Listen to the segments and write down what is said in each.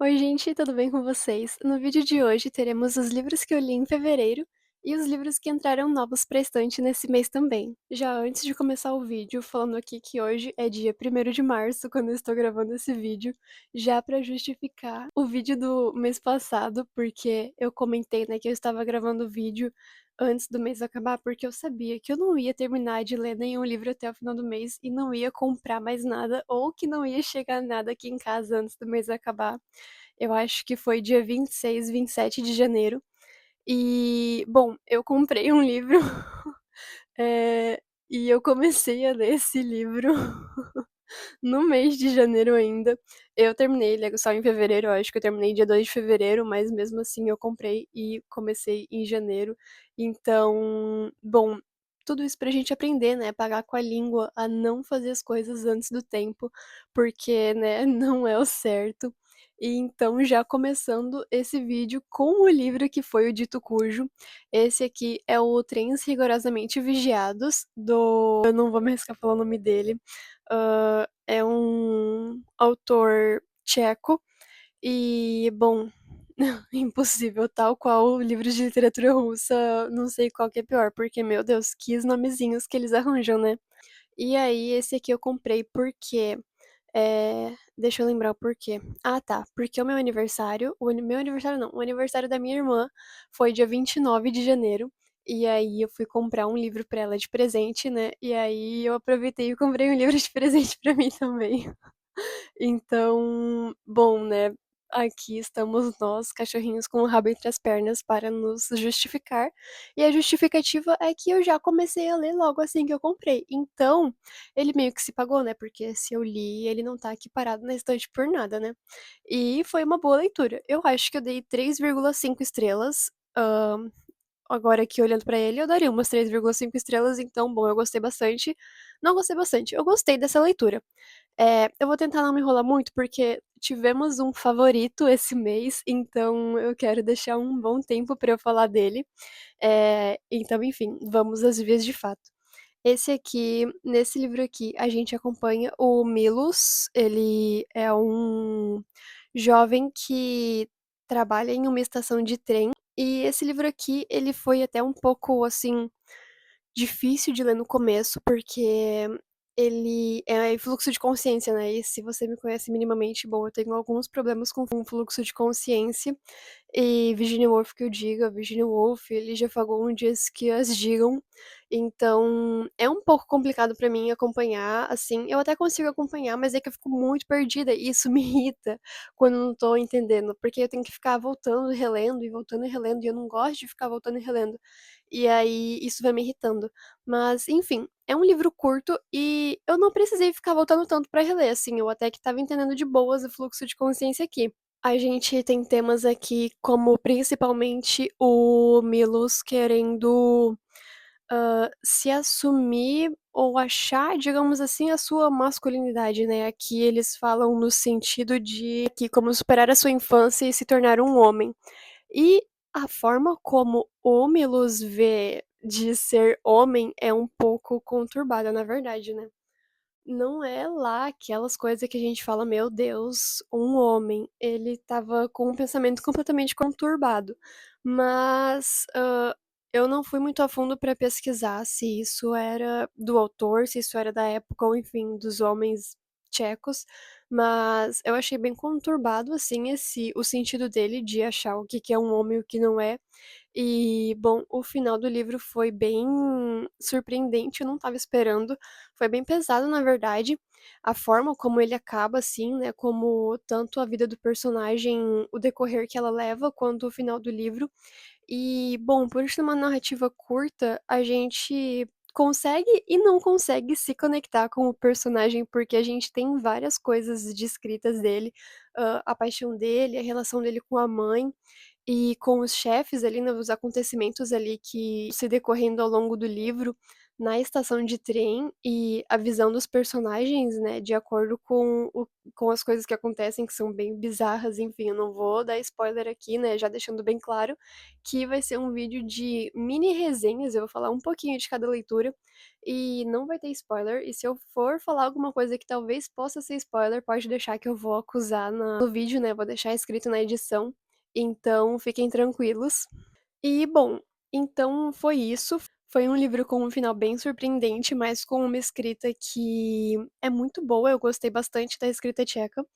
Oi, gente, tudo bem com vocês? No vídeo de hoje teremos os livros que eu li em fevereiro e os livros que entraram novos pra estante nesse mês também. Já antes de começar o vídeo, falando aqui que hoje é dia 1º de março, quando eu estou gravando esse vídeo, já pra justificar o vídeo do mês passado, porque eu comentei, né, que eu estava gravando o vídeo antes do mês acabar, porque eu sabia que eu não ia terminar de ler nenhum livro até o final do mês e não ia comprar mais nada, ou que não ia chegar nada aqui em casa antes do mês acabar. Eu acho que foi dia 26, 27 de janeiro. E, bom, eu comprei um livro, e eu comecei a ler esse livro no mês de janeiro ainda. Eu terminei ele só em fevereiro, eu acho que eu terminei dia 2 de fevereiro, mas mesmo assim eu comprei e comecei em janeiro. Então, bom, tudo isso pra gente aprender, né, pagar com a língua, a não fazer as coisas antes do tempo, porque, né, não é o certo. E então já começando esse vídeo com o livro que foi o Dito Cujo. Esse aqui é o Trens Rigorosamente Vigiados, eu não vou me arriscar falar o nome dele. É um autor tcheco e, bom, impossível, tal qual livros de literatura russa, não sei qual que é pior, porque, meu Deus, que os nomezinhos que eles arranjam, né. E aí, esse aqui eu comprei porque, deixa eu lembrar o porquê. Ah, tá, porque o meu aniversário meu aniversário não, o aniversário da minha irmã foi dia 29 de janeiro, e aí eu fui comprar um livro pra ela de presente, né, e aí eu aproveitei e comprei um livro de presente pra mim também. Então, bom, né, aqui estamos nós, cachorrinhos com o rabo entre as pernas, para nos justificar. E a justificativa é que eu já comecei a ler logo assim que eu comprei. Então, ele meio que se pagou, né? Porque se eu li, ele não tá aqui parado na estante por nada, né? E foi uma boa leitura. Eu acho que eu dei 3,5 estrelas. Agora aqui olhando pra ele, eu daria umas 3,5 estrelas, então, bom, eu gostei bastante. Não gostei bastante, eu gostei dessa leitura. Eu vou tentar não me enrolar muito, porque tivemos um favorito esse mês, então eu quero deixar um bom tempo pra eu falar dele. Então, enfim, vamos às vias de fato. Nesse livro aqui, a gente acompanha o Milos, ele é um jovem que trabalha em uma estação de trem, e esse livro aqui, ele foi até um pouco, assim, difícil de ler no começo, porque ele é fluxo de consciência, né, e se você me conhece minimamente, bom, eu tenho alguns problemas com fluxo de consciência, e Virginia Woolf que eu diga, Virginia Woolf, Lígia Fagundes que as digam. Então, é um pouco complicado pra mim acompanhar, assim, eu até consigo acompanhar, mas é que eu fico muito perdida e isso me irrita quando eu não tô entendendo, porque eu tenho que ficar voltando e relendo, e voltando e relendo, e eu não gosto de ficar voltando e relendo. E aí isso vai me irritando. Mas, enfim, é um livro curto e eu não precisei ficar voltando tanto pra reler, assim, eu até que estava entendendo de boas o fluxo de consciência aqui. A gente tem temas aqui como principalmente o Milos querendo, se assumir ou achar, digamos assim, a sua masculinidade, né. Aqui eles falam no sentido de que como superar a sua infância e se tornar um homem. E a forma como o Milos vê de ser homem é um pouco conturbada, na verdade, né. Não é lá aquelas coisas que a gente fala: "Meu Deus, um homem". Ele estava com um pensamento completamente conturbado. Mas, eu não fui muito a fundo pra pesquisar se isso era do autor, se isso era da época ou enfim, dos homens tchecos, mas eu achei bem conturbado, assim, o sentido dele de achar o que que é um homem e o que não é. E, bom, o final do livro foi bem surpreendente, eu não estava esperando, foi bem pesado, na verdade, a forma como ele acaba, assim, né, como tanto a vida do personagem, o decorrer que ela leva, quanto o final do livro. E, bom, por ser uma narrativa curta, a gente consegue e não consegue se conectar com o personagem, porque a gente tem várias coisas descritas dele, a paixão dele, a relação dele com a mãe, e com os chefes ali, né, os acontecimentos ali que se decorrendo ao longo do livro, na estação de trem e a visão dos personagens, né, de acordo com as coisas que acontecem, que são bem bizarras, enfim, eu não vou dar spoiler aqui, né, já deixando bem claro que vai ser um vídeo de mini resenhas, eu vou falar um pouquinho de cada leitura, e não vai ter spoiler, e se eu for falar alguma coisa que talvez possa ser spoiler, pode deixar que eu vou acusar no vídeo, né, vou deixar escrito na edição, então fiquem tranquilos. E bom, então foi isso. Foi um livro com um final bem surpreendente, mas com uma escrita que é muito boa, eu gostei bastante da escrita tcheca.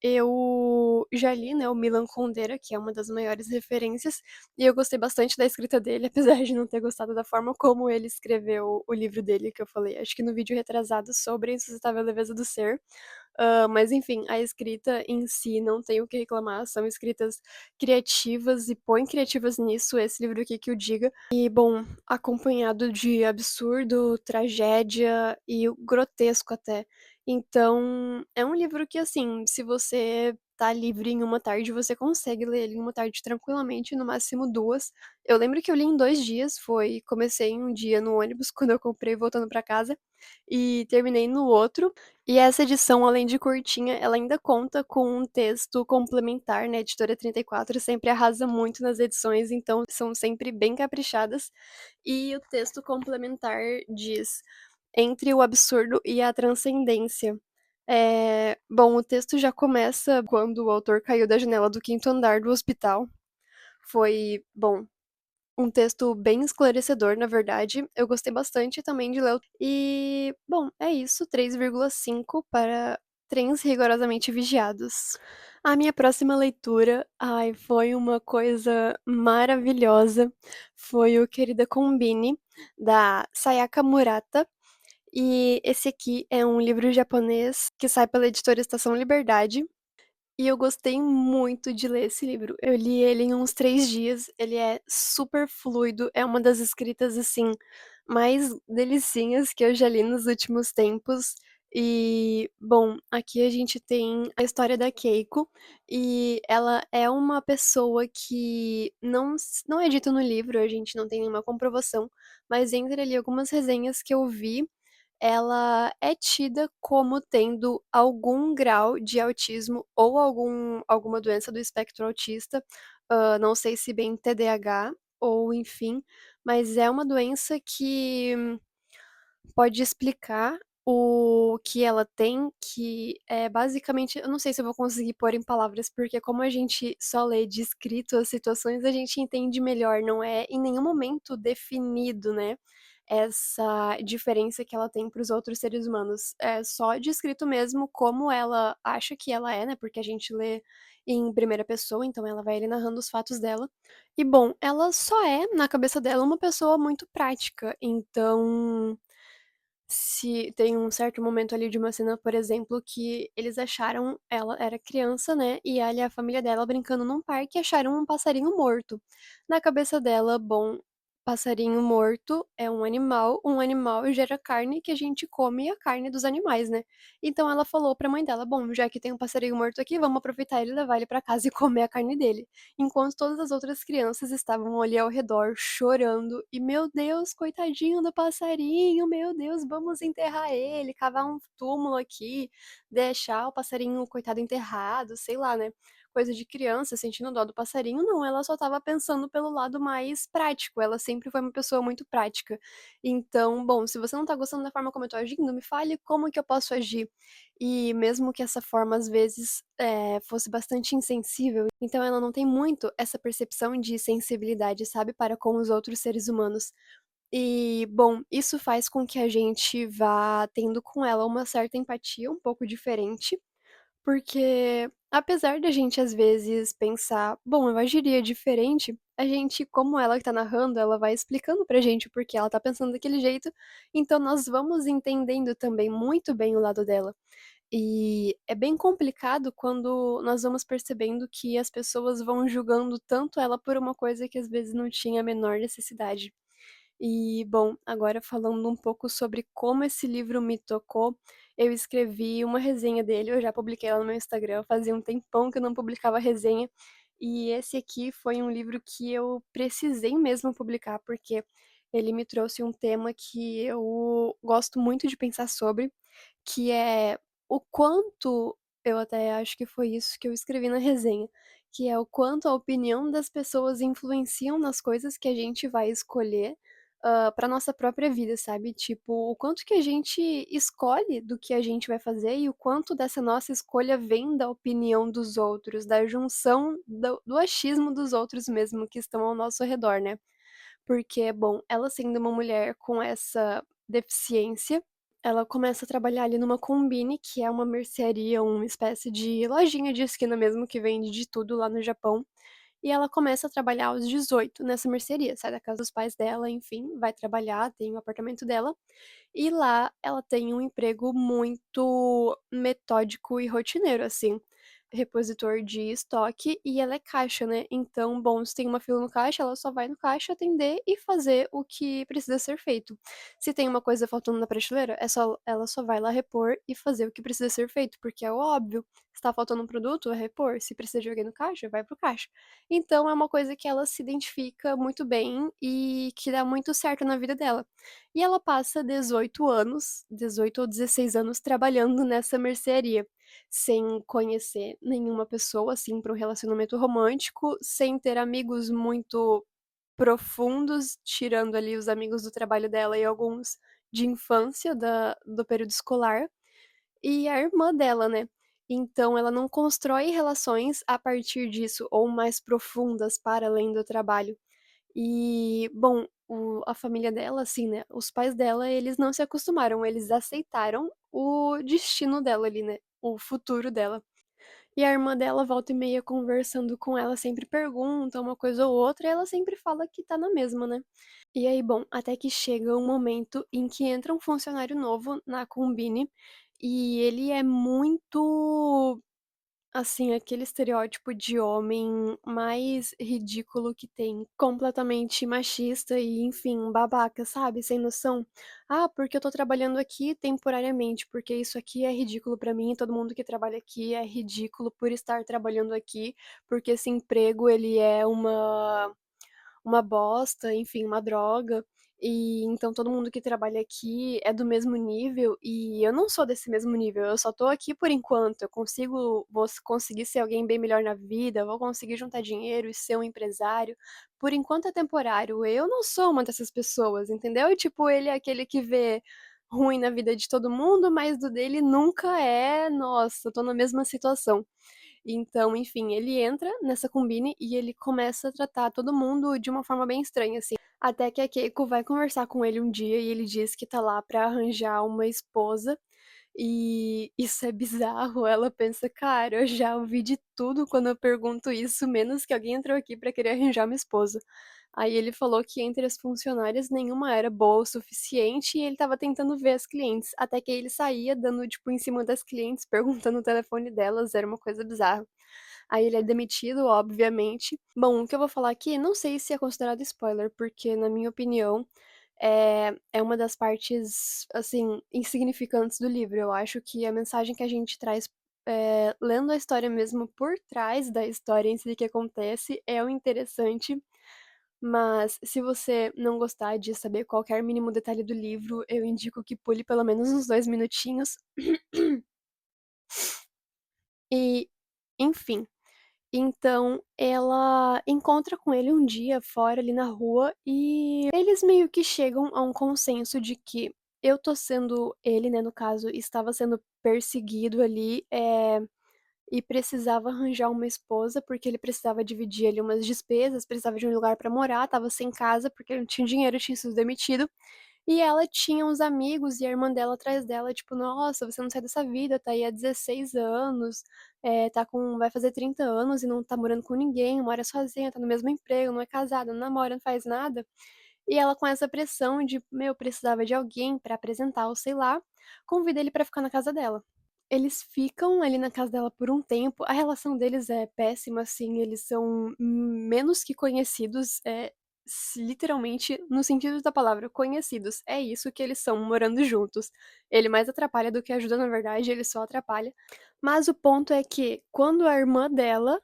Eu já li, né, o Milan Kundera, que é uma das maiores referências, e eu gostei bastante da escrita dele, apesar de não ter gostado da forma como ele escreveu o livro dele, que eu falei, acho que no vídeo retrasado sobre a insustentável leveza do ser. Mas enfim, a escrita em si não tenho o que reclamar, são escritas criativas e põe criativas nisso, esse livro aqui que o diga. E bom, acompanhado de absurdo, tragédia e o grotesco até. Então, é um livro que assim, se você tá livre em uma tarde, você consegue ler ele em uma tarde tranquilamente, no máximo 2. Eu lembro que eu li em 2 dias, comecei em um dia no ônibus, quando eu comprei voltando pra casa, e terminei no outro. E essa edição, além de curtinha, ela ainda conta com um texto complementar, né, a Editora 34 sempre arrasa muito nas edições, então são sempre bem caprichadas. E o texto complementar diz: "Entre o absurdo e a transcendência". Bom, o texto já começa quando o autor caiu da janela do 5º andar do hospital. Foi, bom, um texto bem esclarecedor, na verdade. Eu gostei bastante também de ler. E, bom, é isso. 3,5 para trens rigorosamente vigiados. A minha próxima leitura, ai, foi uma coisa maravilhosa. Foi o Querida Combine, da Sayaka Murata. E esse aqui é um livro japonês que sai pela editora Estação Liberdade. E eu gostei muito de ler esse livro. Eu li ele em uns 3 dias, ele é super fluido, é uma das escritas, assim, mais delicinhas que eu já li nos últimos tempos. E, bom, aqui a gente tem a história da Keiko, e ela é uma pessoa que não é dito no livro, a gente não tem nenhuma comprovação, mas entre ali algumas resenhas que eu vi, ela é tida como tendo algum grau de autismo ou alguma doença do espectro autista, não sei se bem TDAH ou enfim, mas é uma doença que pode explicar o que ela tem, que é basicamente eu não sei se eu vou conseguir pôr em palavras, porque como a gente só lê descrito as situações, a gente entende melhor, não é em nenhum momento definido, né, essa diferença que ela tem para os outros seres humanos. É só descrito mesmo como ela acha que ela é, né, porque a gente lê em primeira pessoa, então ela vai ali narrando os fatos dela. E bom, ela só é, na cabeça dela, uma pessoa muito prática, então se tem um certo momento ali de uma cena, por exemplo, que eles acharam ela era criança, né, e ela e a família dela brincando num parque e acharam um passarinho morto. Na cabeça dela, bom, passarinho morto é um animal gera carne que a gente come a carne dos animais, né. Então ela falou pra mãe dela: "Bom, já que tem um passarinho morto aqui, vamos aproveitar ele e levar ele pra casa e comer a carne dele". Enquanto todas as outras crianças estavam ali ao redor chorando e: "Meu Deus, coitadinho do passarinho, meu Deus, vamos enterrar ele, cavar um túmulo aqui, deixar o passarinho, coitado, enterrado", sei lá, né, coisa de criança, sentindo dó do passarinho. Não, ela só estava pensando pelo lado mais prático, ela sempre foi uma pessoa muito prática. Então, bom, se você não tá gostando da forma como eu tô agindo, me fale como que eu posso agir. E mesmo que essa forma às vezes, fosse bastante insensível, então ela não tem muito essa percepção de sensibilidade, sabe, para com os outros seres humanos. E, bom, isso faz com que a gente vá tendo com ela uma certa empatia um pouco diferente, porque apesar da gente às vezes pensar: "Bom, eu agiria diferente", a gente, como ela que tá narrando, ela vai explicando pra gente o porquê ela tá pensando daquele jeito, então nós vamos entendendo também muito bem o lado dela. E é bem complicado quando nós vamos percebendo que as pessoas vão julgando tanto ela por uma coisa que às vezes não tinha a menor necessidade. E, bom, agora falando um pouco sobre como esse livro me tocou, eu escrevi uma resenha dele, eu já publiquei ela no meu Instagram, fazia um tempão que eu não publicava resenha, e esse aqui foi um livro que eu precisei mesmo publicar, porque ele me trouxe um tema que eu gosto muito de pensar sobre, que é o quanto eu até acho que foi isso que eu escrevi na resenha, que é o quanto a opinião das pessoas influenciam nas coisas que a gente vai escolher, pra nossa própria vida, sabe. Tipo, o quanto que a gente escolhe do que a gente vai fazer e o quanto dessa nossa escolha vem da opinião dos outros, da junção do achismo dos outros mesmo que estão ao nosso redor, né. Porque, bom, ela sendo uma mulher com essa deficiência, ela começa a trabalhar ali numa Combini, que é uma mercearia, uma espécie de lojinha de esquina mesmo, que vende de tudo lá no Japão. E ela começa a trabalhar aos 18 nessa mercearia, sai da casa dos pais dela, enfim, vai trabalhar, tem o apartamento dela. E lá ela tem um emprego muito metódico e rotineiro, assim, repositor de estoque e ela é caixa, né, então, bom, se tem uma fila no caixa, ela só vai no caixa atender e fazer o que precisa ser feito. Se tem uma coisa faltando na prateleira, ela só vai lá repor e fazer o que precisa ser feito, porque é óbvio, se tá faltando um produto, é repor, se precisa de alguém no caixa, vai para o caixa. Então é uma coisa que ela se identifica muito bem e que dá muito certo na vida dela. E ela passa 18 anos, 18 ou 16 anos trabalhando nessa mercearia, sem conhecer nenhuma pessoa, assim, para um relacionamento romântico, sem ter amigos muito profundos, tirando ali os amigos do trabalho dela e alguns de infância do período escolar, e a irmã dela, né. Então ela não constrói relações a partir disso, ou mais profundas para além do trabalho. E, bom, a família dela, assim, né, os pais dela, eles não se acostumaram, eles aceitaram o destino dela ali, né, o futuro dela. E a irmã dela volta e meia conversando com ela, sempre pergunta uma coisa ou outra, e ela sempre fala que tá na mesma, né. E aí, bom, até que chega um momento em que entra um funcionário novo na Combini, e ele é muito, assim, aquele estereótipo de homem mais ridículo que tem, completamente machista e, enfim, babaca, sabe, sem noção. "Ah, porque eu tô trabalhando aqui temporariamente, porque isso aqui é ridículo pra mim, todo mundo que trabalha aqui é ridículo por estar trabalhando aqui, porque esse emprego ele é uma bosta, enfim, uma droga, e então todo mundo que trabalha aqui é do mesmo nível e eu não sou desse mesmo nível, eu só tô aqui por enquanto, eu vou conseguir ser alguém bem melhor na vida, vou conseguir juntar dinheiro e ser um empresário, por enquanto é temporário, eu não sou uma dessas pessoas, entendeu? E tipo, ele é aquele que vê ruim na vida de todo mundo, mas do dele nunca é: "Nossa, tô na mesma situação". Então, enfim, ele entra nessa Combine e ele começa a tratar todo mundo de uma forma bem estranha, assim. Até que a Keiko vai conversar com ele um dia e ele diz que tá lá pra arranjar uma esposa. E isso é bizarro. Ela pensa, cara, eu já ouvi de tudo quando eu pergunto isso, menos que alguém entrou aqui pra querer arranjar uma esposa. Aí ele falou que entre as funcionárias nenhuma era boa o suficiente e ele estava tentando ver as clientes, até que ele saía dando, tipo, em cima das clientes, perguntando o telefone delas, era uma coisa bizarra. Aí ele é demitido, obviamente. Bom, o que eu vou falar aqui, não sei se é considerado spoiler, porque na minha opinião, é uma das partes, assim, insignificantes do livro. Eu acho que a mensagem que a gente traz, lendo a história mesmo por trás da história em si que acontece, é o interessante, mas se você não gostar de saber qualquer mínimo detalhe do livro, eu indico que pule pelo menos uns 2 minutinhos. E, enfim, então ela encontra com ele um dia fora ali na rua e eles meio que chegam a um consenso de que eu tô sendo ele, né, no caso, estava sendo perseguido ali, e precisava arranjar uma esposa, porque ele precisava dividir ali umas despesas, precisava de um lugar pra morar, estava sem casa, porque não tinha dinheiro, tinha sido demitido. E ela tinha uns amigos e a irmã dela atrás dela, tipo: "Nossa, você não sai dessa vida, tá aí há 16 anos, tá com vai fazer 30 anos e não tá morando com ninguém, mora sozinha, tá no mesmo emprego, não é casada, não namora, não faz nada". E ela com essa pressão de, meu, precisava de alguém pra apresentar ou sei lá, convida ele pra ficar na casa dela. Eles ficam ali na casa dela por um tempo, a relação deles é péssima, assim, eles são menos que conhecidos, literalmente, no sentido da palavra, conhecidos, é isso que eles são morando juntos. Ele mais atrapalha do que ajuda, na verdade, ele só atrapalha. Mas o ponto é que, quando a irmã dela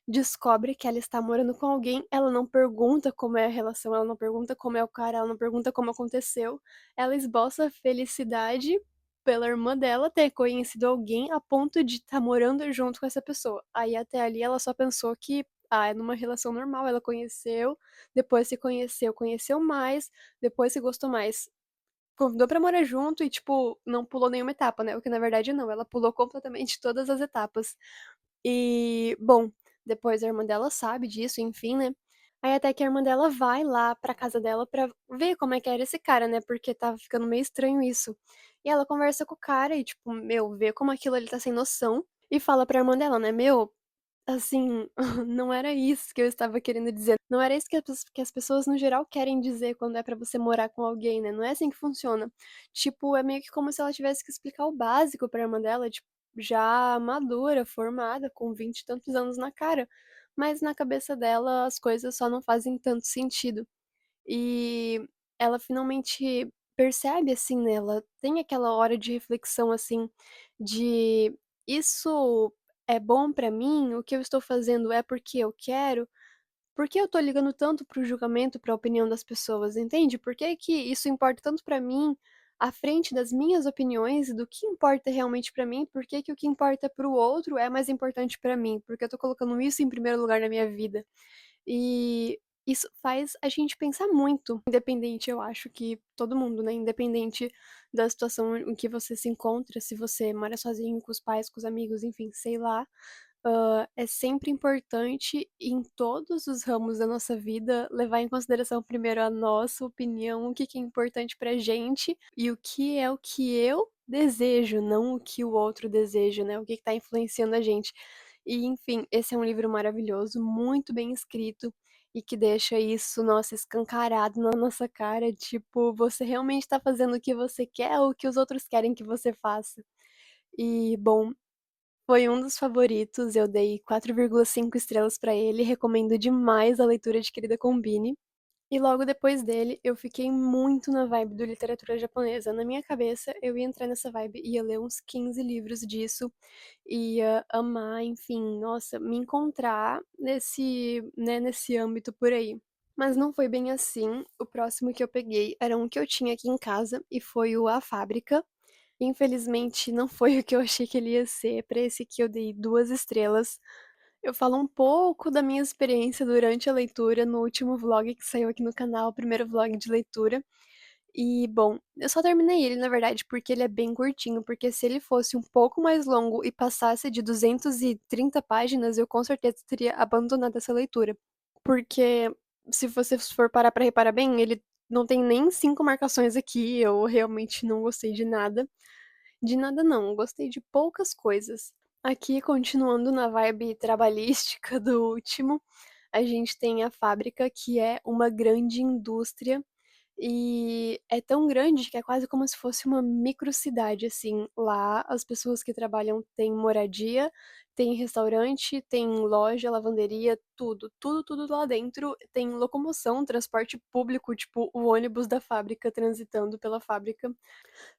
descobre que ela está morando com alguém, ela não pergunta como é a relação, ela não pergunta como é o cara, ela não pergunta como aconteceu, ela esboça felicidade pela irmã dela ter conhecido alguém a ponto de estar morando junto com essa pessoa. Aí até ali ela só pensou que, é numa relação normal, ela conheceu, depois se conheceu, conheceu mais, depois se gostou mais, convidou pra morar junto e, tipo, não pulou nenhuma etapa, né, o que na verdade não, ela pulou completamente todas as etapas. E, bom, depois a irmã dela sabe disso, enfim, né. Aí até que a irmã dela vai lá pra casa dela pra ver como é que era esse cara, né, porque estava ficando meio estranho isso. E ela conversa com o cara e, tipo, meu, vê como aquilo ali tá sem noção, e fala pra irmã dela, né: "Meu, assim, não era isso que eu estava querendo dizer, não era isso que as pessoas no geral querem dizer quando é pra você morar com alguém, né, não é assim que funciona". Tipo, é meio que como se ela tivesse que explicar o básico pra irmã dela, tipo, já madura, formada, com 20 e tantos anos na cara, mas na cabeça dela as coisas só não fazem tanto sentido. E ela finalmente percebe, assim, né, ela tem aquela hora de reflexão, assim, de: "Isso é bom pra mim? O que eu estou fazendo é porque eu quero? Por que eu tô ligando tanto para o julgamento, para a opinião das pessoas?", entende? Por que que isso importa tanto pra mim, à frente das minhas opiniões, do que importa realmente pra mim? Por que que o que importa para o outro é mais importante pra mim? Porque eu tô colocando isso em primeiro lugar na minha vida? E isso faz a gente pensar muito, independente, eu acho que todo mundo, né, independente da situação em que você se encontra, se você mora sozinho, com os pais, com os amigos, enfim, sei lá, é sempre importante, em todos os ramos da nossa vida, levar em consideração primeiro a nossa opinião, o que que é importante pra gente e o que eu desejo, não o que o outro deseja, né, o que que tá influenciando a gente. E, enfim, esse é um livro maravilhoso, muito bem escrito e que deixa isso, nossa, escancarado na nossa cara, tipo, você realmente tá fazendo o que você quer ou o que os outros querem que você faça. E, bom, foi um dos favoritos, eu dei 4,5 estrelas pra ele, recomendo demais a leitura de Querida Combine. E logo depois dele, eu fiquei muito na vibe do literatura japonesa. Na minha cabeça, eu ia entrar nessa vibe, ia ler uns 15 livros disso, ia amar, enfim, nossa, me encontrar nesse, né, nesse âmbito por aí. Mas não foi bem assim. O próximo que eu peguei era um que eu tinha aqui em casa e foi o A Fábrica. Infelizmente não foi o que eu achei que ele ia ser, pra esse aqui eu dei 2 estrelas. Eu falo um pouco da minha experiência durante a leitura no último vlog que saiu aqui no canal, o primeiro vlog de leitura. E, bom, eu só terminei ele, na verdade, porque ele é bem curtinho, porque se ele fosse um pouco mais longo e passasse de 230 páginas, eu com certeza teria abandonado essa leitura. Porque se você for parar pra reparar bem, ele não tem nem 5 marcações aqui, eu realmente não gostei de nada. De nada não, gostei de poucas coisas. Aqui, continuando na vibe trabalhística do último, a gente tem a fábrica, que é uma grande indústria, e é tão grande que é quase como se fosse uma microcidade, assim. Lá, as pessoas que trabalham têm moradia, têm restaurante, têm loja, lavanderia, tudo, tudo, tudo lá dentro. Tem locomoção, transporte público, tipo o ônibus da fábrica transitando pela fábrica.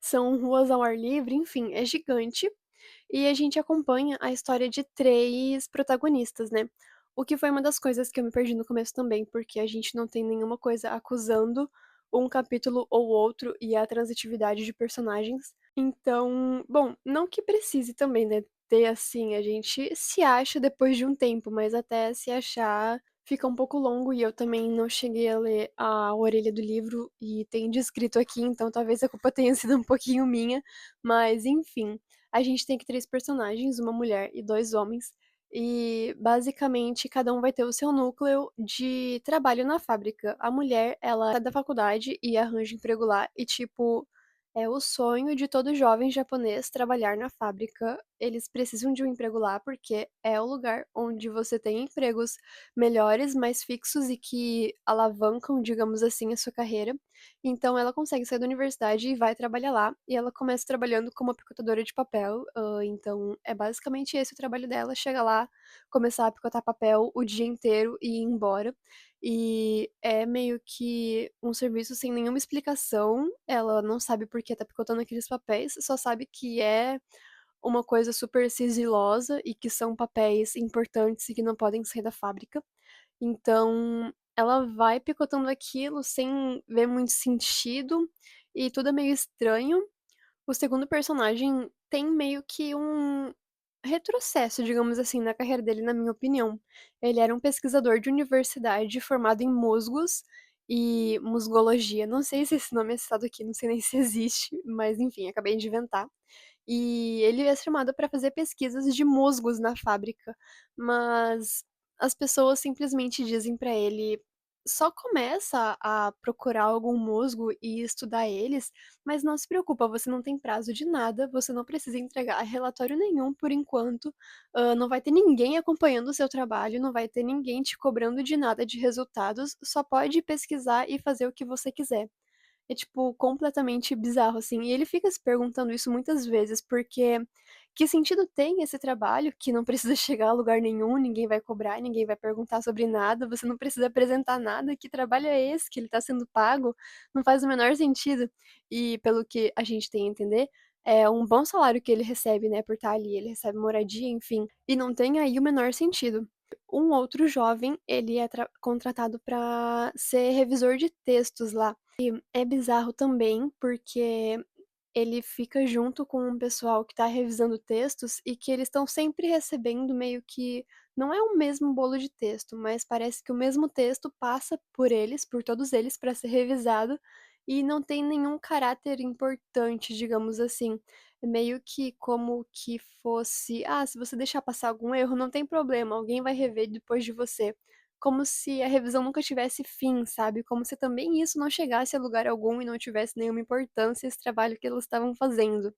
São ruas ao ar livre, enfim, é gigante. E a gente acompanha a história de 3 protagonistas, né. O que foi uma das coisas que eu me perdi no começo também, porque a gente não tem nenhuma coisa acusando um capítulo ou outro e a transitividade de personagens. Então, bom, não que precise também, né, ter assim, a gente se acha depois de um tempo, mas até se achar fica um pouco longo e eu também não cheguei a ler a orelha do livro e tem descrito aqui, então talvez a culpa tenha sido um pouquinho minha, mas enfim. A gente tem aqui 3 personagens, uma mulher e 2 homens, e basicamente cada um vai ter o seu núcleo de trabalho na fábrica. A mulher, ela sai da faculdade e arranja emprego lá e, tipo, é o sonho de todo jovem japonês trabalhar na fábrica. Eles precisam de um emprego lá, porque é o lugar onde você tem empregos melhores, mais fixos e que alavancam, digamos assim, a sua carreira. Então ela consegue sair da universidade e vai trabalhar lá, e ela começa trabalhando como picotadora de papel, então é basicamente esse o trabalho dela, chega lá, começar a picotar papel o dia inteiro e ir embora. E é meio que um serviço sem nenhuma explicação, ela não sabe por que tá picotando aqueles papéis, só sabe que é uma coisa super sigilosa e que são papéis importantes e que não podem sair da fábrica. Então, ela vai picotando aquilo sem ver muito sentido e tudo é meio estranho. O segundo personagem tem meio que um retrocesso, digamos assim, na carreira dele, na minha opinião. Ele era um pesquisador de universidade formado em musgos e musgologia. Não sei se esse nome é citado aqui, não sei nem se existe, mas enfim, acabei de inventar. E ele é chamado para fazer pesquisas de musgos na fábrica, mas as pessoas simplesmente dizem para ele: "Só começa a procurar algum musgo e estudar eles, mas não se preocupa, você não tem prazo de nada, você não precisa entregar relatório nenhum por enquanto, não vai ter ninguém acompanhando o seu trabalho, não vai ter ninguém te cobrando de nada de resultados, só pode pesquisar e fazer o que você quiser". É, tipo, completamente bizarro, assim. E ele fica se perguntando isso muitas vezes, porque que sentido tem esse trabalho que não precisa chegar a lugar nenhum, ninguém vai cobrar, ninguém vai perguntar sobre nada, você não precisa apresentar nada, que trabalho é esse que ele tá sendo pago? Não faz o menor sentido. E pelo que a gente tem a entender, é um bom salário que ele recebe, né, por estar ali, ele recebe moradia, enfim, e não tem aí o menor sentido. Um outro jovem, ele é contratado para ser revisor de textos lá. É bizarro também, porque ele fica junto com um pessoal que tá revisando textos e que eles estão sempre recebendo meio que não é o mesmo bolo de texto, mas parece que o mesmo texto passa por eles, por todos eles, para ser revisado e não tem nenhum caráter importante, digamos assim. É meio que como que fosse: "Ah, se você deixar passar algum erro, não tem problema, alguém vai rever depois de você". Como se a revisão nunca tivesse fim, sabe, como se também isso não chegasse a lugar algum e não tivesse nenhuma importância esse trabalho que eles estavam fazendo.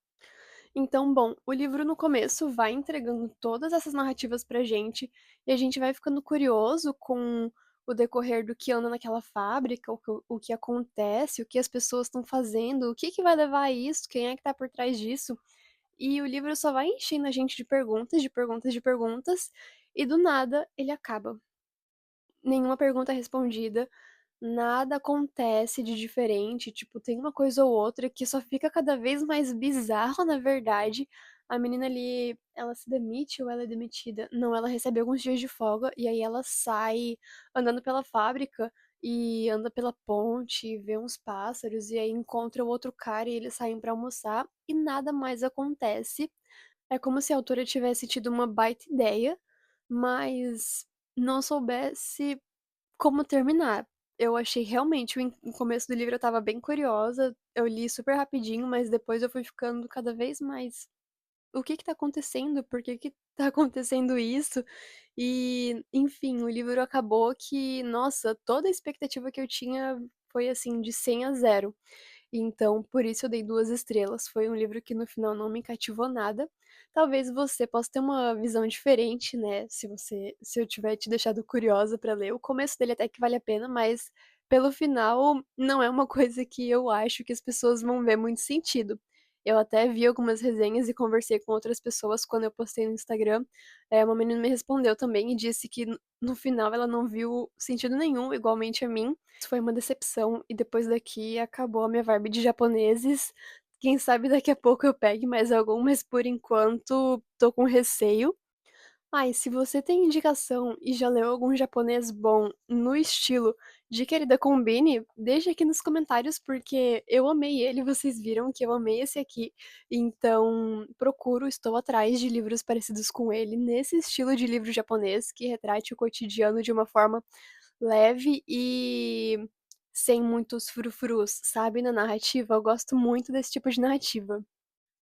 Então, bom, o livro no começo vai entregando todas essas narrativas pra gente, e a gente vai ficando curioso com o decorrer do que anda naquela fábrica, o que acontece, o que as pessoas estão fazendo, o que que vai levar a isso, quem é que tá por trás disso. E o livro só vai enchendo a gente de perguntas, de perguntas, de perguntas, e do nada ele acaba. Nenhuma pergunta é respondida, nada acontece de diferente, tipo, tem uma coisa ou outra que só fica cada vez mais bizarro, na verdade. A menina ali, ela se demite ou ela é demitida? Não, ela recebe alguns dias de folga e aí ela sai andando pela fábrica e anda pela ponte, vê uns pássaros e aí encontra o outro cara e eles saem pra almoçar e nada mais acontece. É como se a autora tivesse tido uma baita ideia, mas não soubesse como terminar. Eu achei realmente o começo do livro eu estava bem curiosa, eu li super rapidinho, mas depois eu fui ficando cada vez mais: "O que que tá acontecendo? Por que que tá acontecendo isso?". E, enfim, o livro acabou que, nossa, toda a expectativa que eu tinha foi, assim, de 100 a 0. Então, por isso eu dei 2 estrelas. Foi um livro que no final não me cativou nada. Talvez você possa ter uma visão diferente, né, se eu tiver te deixado curiosa pra ler. O começo dele até que vale a pena, mas pelo final não é uma coisa que eu acho que as pessoas vão ver muito sentido. Eu até vi algumas resenhas e conversei com outras pessoas quando eu postei no Instagram. Uma menina me respondeu também e disse que no final ela não viu sentido nenhum, igualmente a mim. Isso foi uma decepção e depois daqui acabou a minha vibe de japoneses. Quem sabe daqui a pouco eu pegue mais algum, mas por enquanto tô com receio. E se você tem indicação e já leu algum japonês bom no estilo de Querida Combine, deixa aqui nos comentários, porque eu amei ele, vocês viram que eu amei esse aqui. Então, estou atrás de livros parecidos com ele, nesse estilo de livro japonês, que retrate o cotidiano de uma forma leve e sem muitos frufrus, sabe, na narrativa. Eu gosto muito desse tipo de narrativa.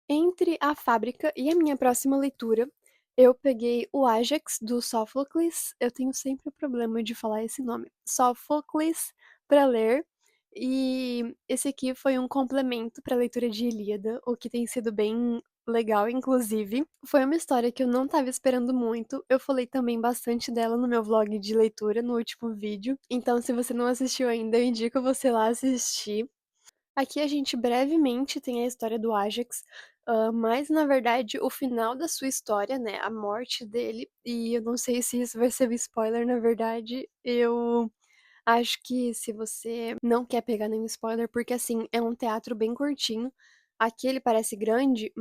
Entre a fábrica e a minha próxima leitura, eu peguei o Ajax do Sófocles, eu tenho sempre o problema de falar esse nome, Sófocles, para ler, e esse aqui foi um complemento para a leitura de Ilíada, o que tem sido bem legal, inclusive. Foi uma história que eu não estava esperando muito, eu falei também bastante dela no meu vlog de leitura, no último vídeo, então se você não assistiu ainda, eu indico você lá assistir. Aqui a gente brevemente tem a história do Ajax, mas na verdade o final da sua história, né, a morte dele, e eu não sei se isso vai ser um spoiler, na verdade, eu acho que se você não quer pegar nenhum spoiler, porque assim, é um teatro bem curtinho, Aqui ele parece grande,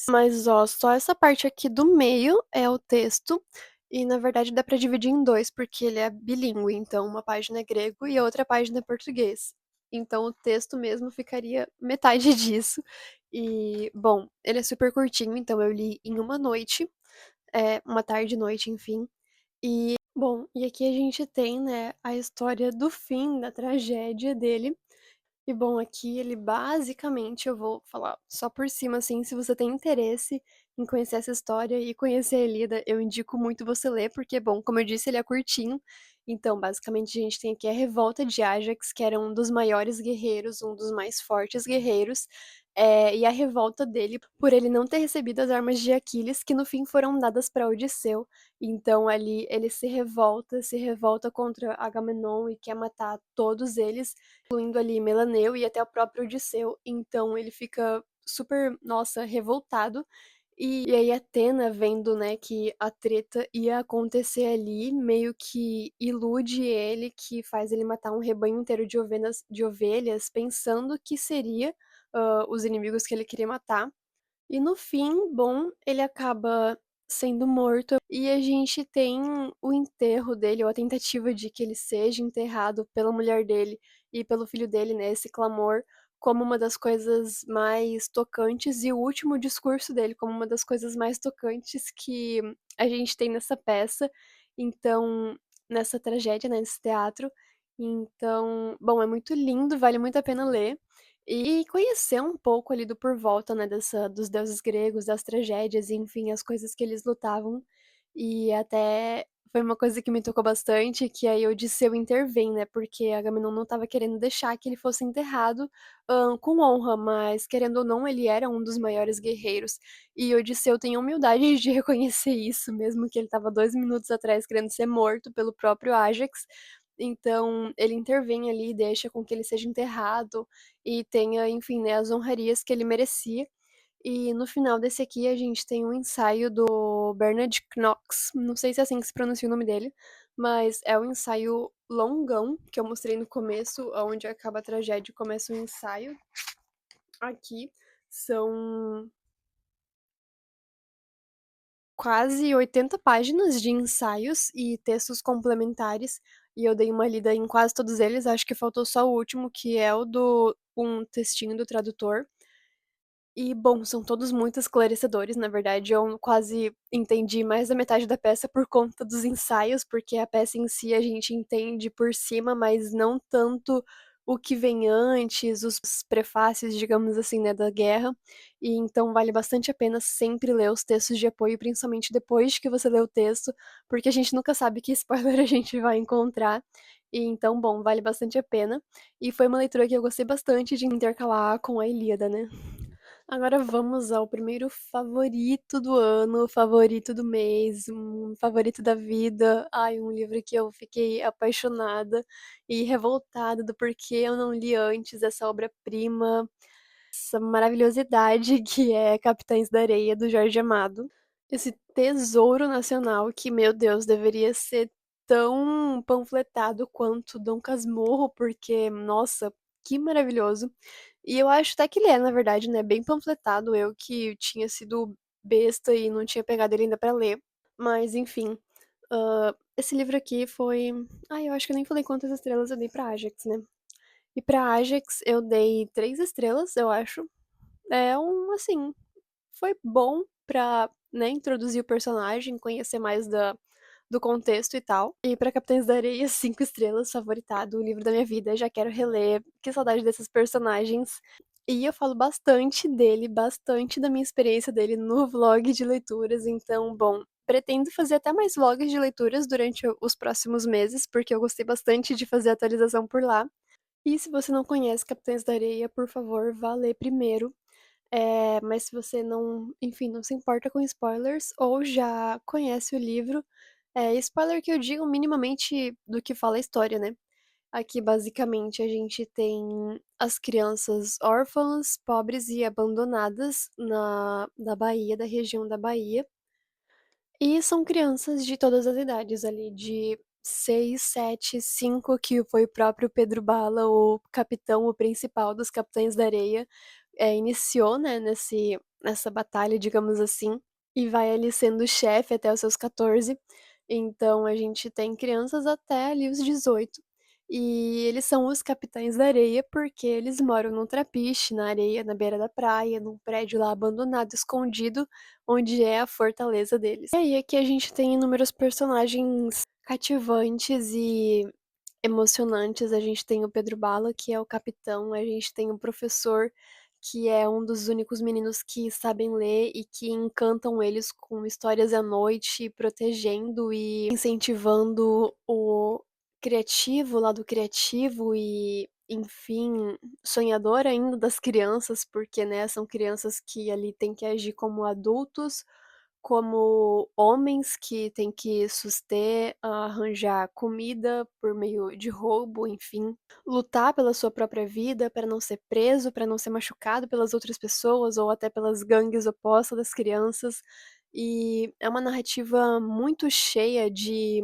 mas ó, só essa parte aqui do meio é o texto, e na verdade dá pra dividir em 2 porque ele é bilíngue, então uma página é grego e a outra página é português. Então o texto mesmo ficaria metade disso. E, bom, ele é super curtinho, então eu li em uma noite, uma tarde e noite, enfim. Bom, e aqui a gente tem, né, a história do fim da tragédia dele. E bom, aqui ele basicamente eu vou falar só por cima, assim, se você tem interesse em conhecer essa história e conhecer a Elida, eu indico muito você ler, porque, bom, como eu disse, ele é curtinho. Então, basicamente, a gente tem aqui a revolta de Ajax, que era um dos maiores guerreiros, um dos mais fortes guerreiros, e a revolta dele por ele não ter recebido as armas de Aquiles, que no fim foram dadas para Odisseu. Então, ali, ele se revolta contra Agamenon e quer matar todos eles, incluindo ali Melaneu e até o próprio Odisseu. Então ele fica super, nossa, revoltado. E aí Atena, vendo, né, que a treta ia acontecer ali, meio que ilude ele, que faz ele matar um rebanho inteiro de ovelhas pensando que seria os inimigos que ele queria matar. E no fim, bom, ele acaba sendo morto e a gente tem o enterro dele, ou a tentativa de que ele seja enterrado pela mulher dele e pelo filho dele, né, esse clamor, como uma das coisas mais tocantes e o último discurso dele como uma das coisas mais tocantes que a gente tem nessa peça. Então, nessa tragédia, né, nesse teatro. Então, bom, é muito lindo, vale muito a pena ler. E conhecer um pouco ali do por volta, né, dos deuses gregos, das tragédias, e enfim, as coisas que eles lutavam. E até foi uma coisa que me tocou bastante, que aí Odisseu intervém, né, porque Agamenon não estava querendo deixar que ele fosse enterrado com honra, mas querendo ou não, ele era um dos maiores guerreiros. E Odisseu tem a humildade de reconhecer isso, mesmo que ele estava 2 minutos atrás querendo ser morto pelo próprio Ajax. Então, ele intervém ali e deixa com que ele seja enterrado e tenha, enfim, né, as honrarias que ele merecia. E no final desse aqui a gente tem um ensaio do Bernard Knox, não sei se é assim que se pronuncia o nome dele, mas é um ensaio longão que eu mostrei no começo, onde acaba a tragédia e começa o ensaio. Aqui são quase 80 páginas de ensaios e textos complementares, e eu dei uma lida em quase todos eles, acho que faltou só o último, que é o do um textinho do tradutor. E, bom, são todos muito esclarecedores, na verdade, eu quase entendi mais da metade da peça por conta dos ensaios, porque a peça em si a gente entende por cima, mas não tanto o que vem antes, os prefácios, digamos assim, né, da guerra. E então vale bastante a pena sempre ler os textos de apoio, principalmente depois que você lê o texto, porque a gente nunca sabe que spoiler a gente vai encontrar. E então, bom, vale bastante a pena. E foi uma leitura que eu gostei bastante de intercalar com a Ilíada, né? Agora vamos ao primeiro favorito do ano, favorito do mês, favorito da vida. Ai, um livro que eu fiquei apaixonada e revoltada do porquê eu não li antes essa obra-prima, essa maravilhosidade que é Capitães da Areia, do Jorge Amado. Esse tesouro nacional que, meu Deus, deveria ser tão panfletado quanto Dom Casmurro, porque, nossa, que maravilhoso. E eu acho até que ele é, na verdade, né, bem panfletado, eu que tinha sido besta e não tinha pegado ele ainda pra ler. Mas, enfim, esse livro aqui foi. Ai, eu acho que eu nem falei quantas estrelas eu dei pra Ajax, né? E pra Ajax eu dei 3 estrelas, eu acho. É um, assim, foi bom pra, né, introduzir o personagem, conhecer mais do contexto e tal. E pra Capitães da Areia, 5 estrelas, favoritado, o livro da minha vida, já quero reler, que saudade desses personagens. E eu falo bastante dele, bastante da minha experiência dele no vlog de leituras, então, bom, pretendo fazer até mais vlogs de leituras durante os próximos meses, porque eu gostei bastante de fazer atualização por lá. E se você não conhece Capitães da Areia, por favor, vá ler primeiro. Mas se você não, enfim, não se importa com spoilers ou já conhece o livro, spoiler que eu digo minimamente do que fala a história, né? Aqui, basicamente, a gente tem as crianças órfãs, pobres e abandonadas da Bahia, da região da Bahia. E são crianças de todas as idades, ali, de 6, 7, 5, que foi o próprio Pedro Bala, o capitão, o principal dos Capitães da Areia, iniciou, né, nessa batalha, digamos assim, e vai ali sendo chefe até os seus 14. Então a gente tem crianças até ali os 18. E eles são os capitães da areia, porque eles moram num trapiche, na areia, na beira da praia, num prédio lá abandonado, escondido, onde é a fortaleza deles. E aí aqui a gente tem inúmeros personagens cativantes e emocionantes. A gente tem o Pedro Bala, que é o capitão, a gente tem o professor, que é um dos únicos meninos que sabem ler e que encantam eles com histórias à noite, protegendo e incentivando o criativo, o lado criativo e, enfim, sonhador ainda das crianças, porque, né, são crianças que ali têm que agir como adultos, como homens que têm que suster, arranjar comida por meio de roubo, enfim, lutar pela sua própria vida para não ser preso, para não ser machucado pelas outras pessoas ou até pelas gangues opostas das crianças. E é uma narrativa muito cheia de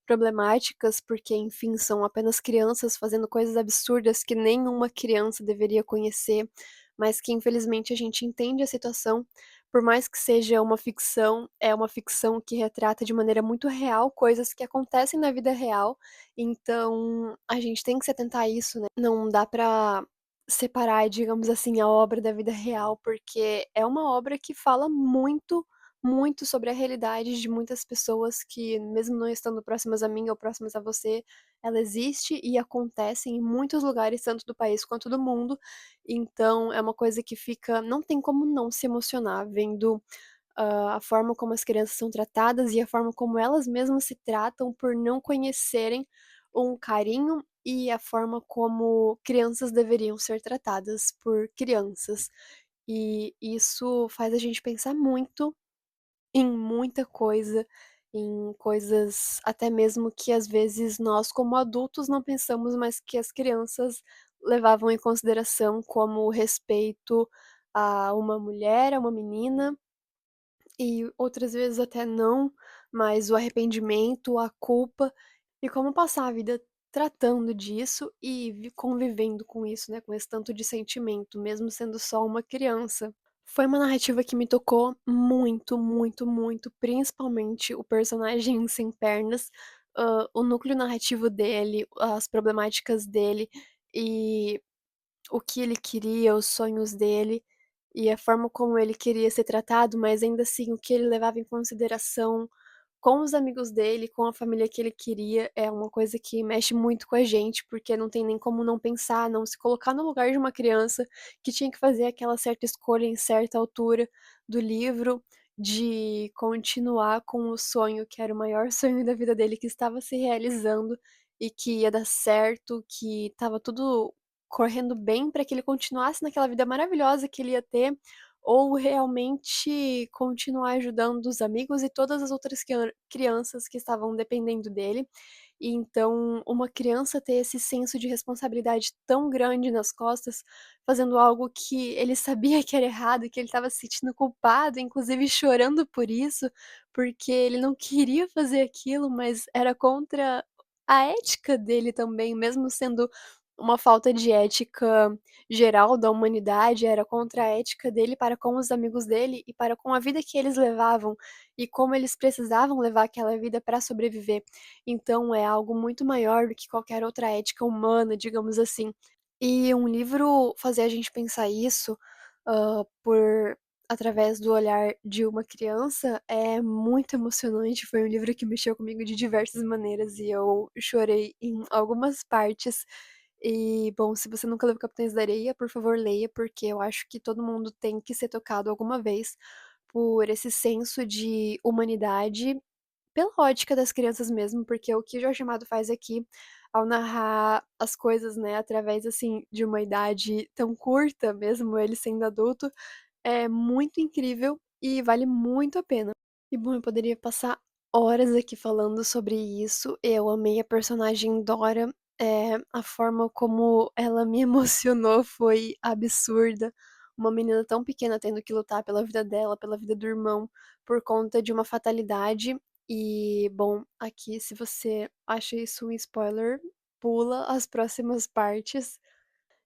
problemáticas, porque, enfim, são apenas crianças fazendo coisas absurdas que nenhuma criança deveria conhecer, mas que infelizmente a gente entende a situação. Por mais que seja uma ficção, é uma ficção que retrata de maneira muito real coisas que acontecem na vida real, então a gente tem que se atentar a isso, né. Não dá pra separar, digamos assim, a obra da vida real, porque é uma obra que fala muito, muito sobre a realidade de muitas pessoas que, mesmo não estando próximas a mim ou próximas a você, ela existe e acontece em muitos lugares, tanto do país quanto do mundo. Então é uma coisa que fica não tem como não se emocionar vendo, a forma como as crianças são tratadas e a forma como elas mesmas se tratam por não conhecerem um carinho e a forma como crianças deveriam ser tratadas por crianças. E isso faz a gente pensar muito em muita coisa, em coisas até mesmo que às vezes nós como adultos não pensamos, mas que as crianças levavam em consideração, como o respeito a uma mulher, a uma menina, e outras vezes até não, mas o arrependimento, a culpa, e como passar a vida tratando disso e convivendo com isso, né, com esse tanto de sentimento, mesmo sendo só uma criança. Foi uma narrativa que me tocou muito, muito, muito, principalmente o personagem sem pernas, o núcleo narrativo dele, as problemáticas dele e o que ele queria, os sonhos dele e a forma como ele queria ser tratado, mas ainda assim o que ele levava em consideração com os amigos dele, com a família que ele queria, é uma coisa que mexe muito com a gente, porque não tem nem como não pensar, não se colocar no lugar de uma criança que tinha que fazer aquela certa escolha em certa altura do livro, de continuar com o sonho que era o maior sonho da vida dele, que estava se realizando e que ia dar certo, que estava tudo correndo bem para que ele continuasse naquela vida maravilhosa que ele ia ter, ou realmente continuar ajudando os amigos e todas as outras crianças que estavam dependendo dele. E então, uma criança ter esse senso de responsabilidade tão grande nas costas, fazendo algo que ele sabia que era errado, que ele estava se sentindo culpado, inclusive chorando por isso, porque ele não queria fazer aquilo, mas era contra a ética dele também, mesmo sendo uma falta de ética geral da humanidade, era contra a ética dele para com os amigos dele e para com a vida que eles levavam, e como eles precisavam levar aquela vida para sobreviver. Então é algo muito maior do que qualquer outra ética humana, digamos assim. E um livro fazer a gente pensar isso, por através do olhar de uma criança, é muito emocionante. Foi um livro que mexeu comigo de diversas maneiras e eu chorei em algumas partes. E, bom, se você nunca leu Capitães da Areia, por favor, leia, porque eu acho que todo mundo tem que ser tocado alguma vez por esse senso de humanidade pela ótica das crianças mesmo, porque o que o Jorge Amado faz aqui, ao narrar as coisas, né, através, assim, de uma idade tão curta, mesmo ele sendo adulto, é muito incrível e vale muito a pena. E bom, eu poderia passar horas aqui falando sobre isso. Eu amei a personagem Dora, a forma como ela me emocionou foi absurda. Uma menina tão pequena tendo que lutar pela vida dela, pela vida do irmão, por conta de uma fatalidade. E, bom, aqui, se você acha isso um spoiler, pula as próximas partes.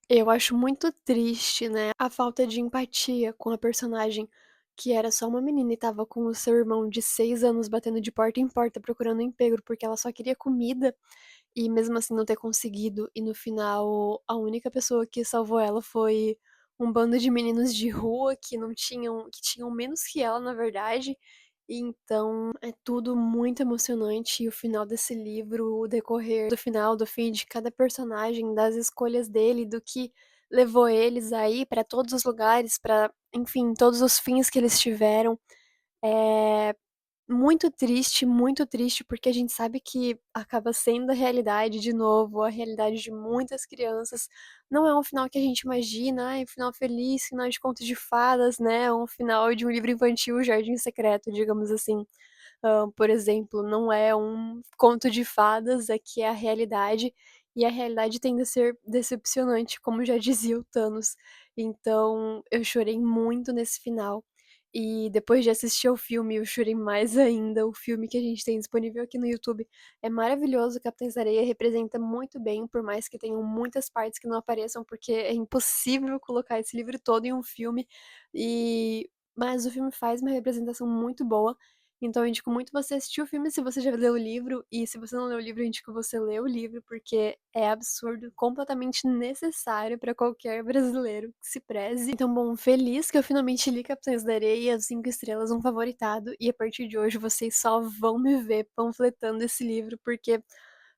Eu acho muito triste, né, a falta de empatia com a personagem, que era só uma menina e estava com o seu irmão de 6 anos batendo de porta em porta procurando emprego, porque ela só queria comida, e mesmo assim não ter conseguido, e no final a única pessoa que salvou ela foi um bando de meninos de rua que tinham menos que ela, na verdade. Então é tudo muito emocionante e o final desse livro, o decorrer do final, do fim de cada personagem, das escolhas dele, do que levou eles a ir pra todos os lugares, pra, enfim, todos os fins que eles tiveram. É muito triste, porque a gente sabe que acaba sendo a realidade de novo, a realidade de muitas crianças. Não é um final que a gente imagina, ai, final feliz, final de conto de fadas, né? É um final de um livro infantil, Jardim Secreto, digamos assim. Por exemplo, não é um conto de fadas, aqui é a realidade, e a realidade tende a ser decepcionante, como já dizia o Thanos. Então, eu chorei muito nesse final. E depois de assistir ao filme, eu chorei mais ainda. O filme que a gente tem disponível aqui no YouTube é maravilhoso. Capitães da Areia representa muito bem, por mais que tenham muitas partes que não apareçam, porque é impossível colocar esse livro todo em um filme. Mas o filme faz uma representação muito boa. Então eu indico muito você assistir o filme se você já leu o livro, e se você não leu o livro, eu indico você ler o livro, porque é absurdo, completamente necessário pra qualquer brasileiro que se preze. Então, bom, feliz que eu finalmente li Capitães da Areia, 5 estrelas, um favoritado, e a partir de hoje vocês só vão me ver panfletando esse livro, porque